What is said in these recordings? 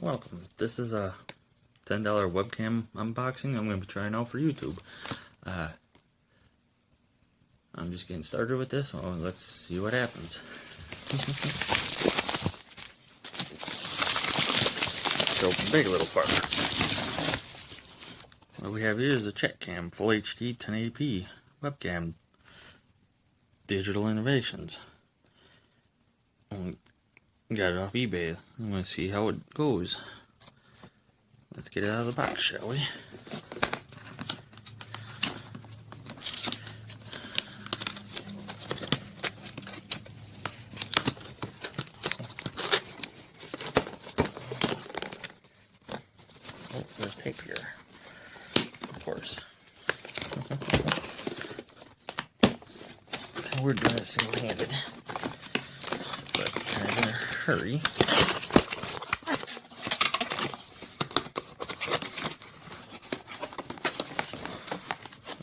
Welcome. This is a $10 webcam unboxing I'm going to be trying out for YouTube. I'm just getting started with this, so let's see what happens. Open big little part. What we have here is a Chatcam Full HD 1080p webcam. Digital Innovations. Got it off eBay. I'm going to see how it goes. Let's get it out of the box, shall we? Oh, there's tape here. Of course. We're doing it single-handed, but kind of in a hurry.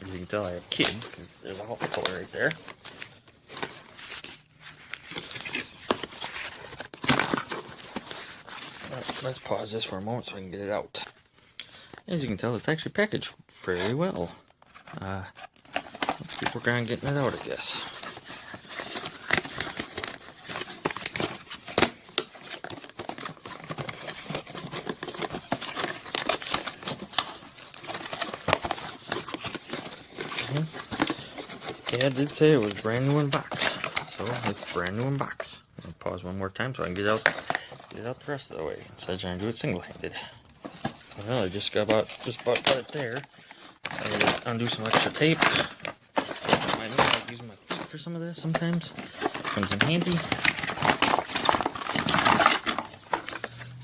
As you can tell, I have kids because there's a whole color right there. Let's pause this for a moment so I can get it out. As you can tell, it's actually packaged very well. Let's keep working on getting it out, I guess. Yeah, I did say it was brand new in box, so it's brand new in box. I'll pause one more time so I can get out the rest of the way instead of trying to do it single-handed. Well, I just about got it there. I need to undo some extra tape. I know I use my feet for some of this sometimes. Comes in handy.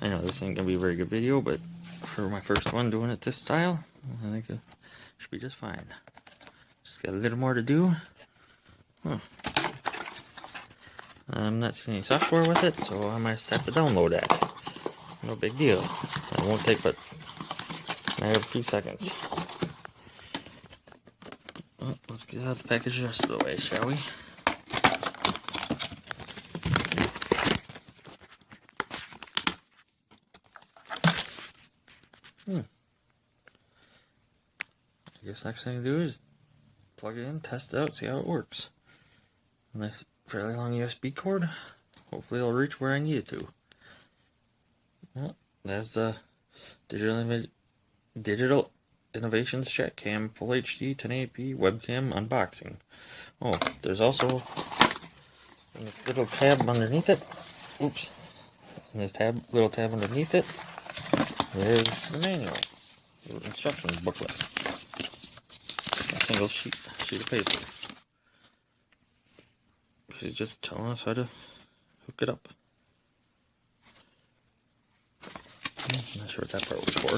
I know this ain't gonna be a very good video, but for my first one doing it this style, I think it should be just fine. Just got a little more to do. I'm not seeing any software with it, so I might have to download that. No big deal. It won't take but a matter of a few seconds. Well, let's get out the package the rest of the way, shall we? I guess next thing to do is plug it in, test it out, see how it works. Nice fairly long USB cord. Hopefully it'll reach where I need it to. Well, that's the Digital Innovations Chatcam Full HD 1080p webcam unboxing. Oh, there's also in this little tab underneath it. Oops. In this little tab underneath it, there's the manual, the instructions booklet. A single sheet of paper. She's just telling us how to hook it up. I'm not sure what that part was for.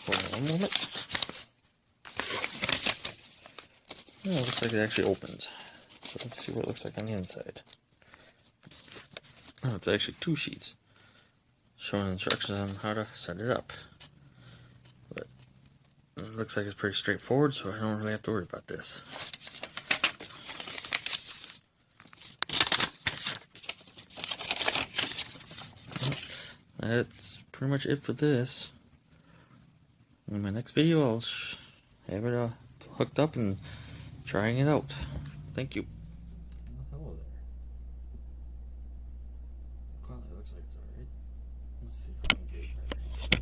Hold on one moment. Oh, it looks like it actually opens. So let's see what it looks like on the inside. Oh, it's actually two sheets showing instructions on how to set it up. But it looks like it's pretty straightforward, so I don't really have to worry about this. That's pretty much it for this. In my next video, I'll have it hooked up and trying it out. Thank you. Hello there. Quality looks like it's alright. Let's see if I can get it better.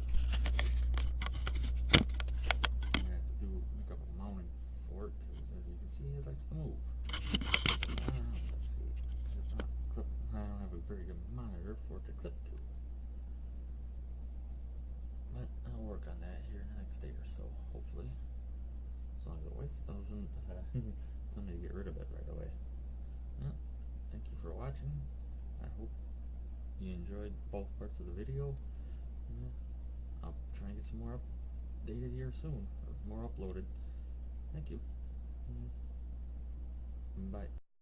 I'm gonna have to make up a mounting for it because, as you can see, it likes to move. Let's see. It's not clipping. I don't have a very good monitor for it to clip to. But I'll work on that here in the next day or so, hopefully. As long as the wife doesn't tell me to get rid of it right away. Well, thank you for watching. I hope you enjoyed both parts of the video. I'll try and get some more updated here soon, or more uploaded. Thank you. Bye.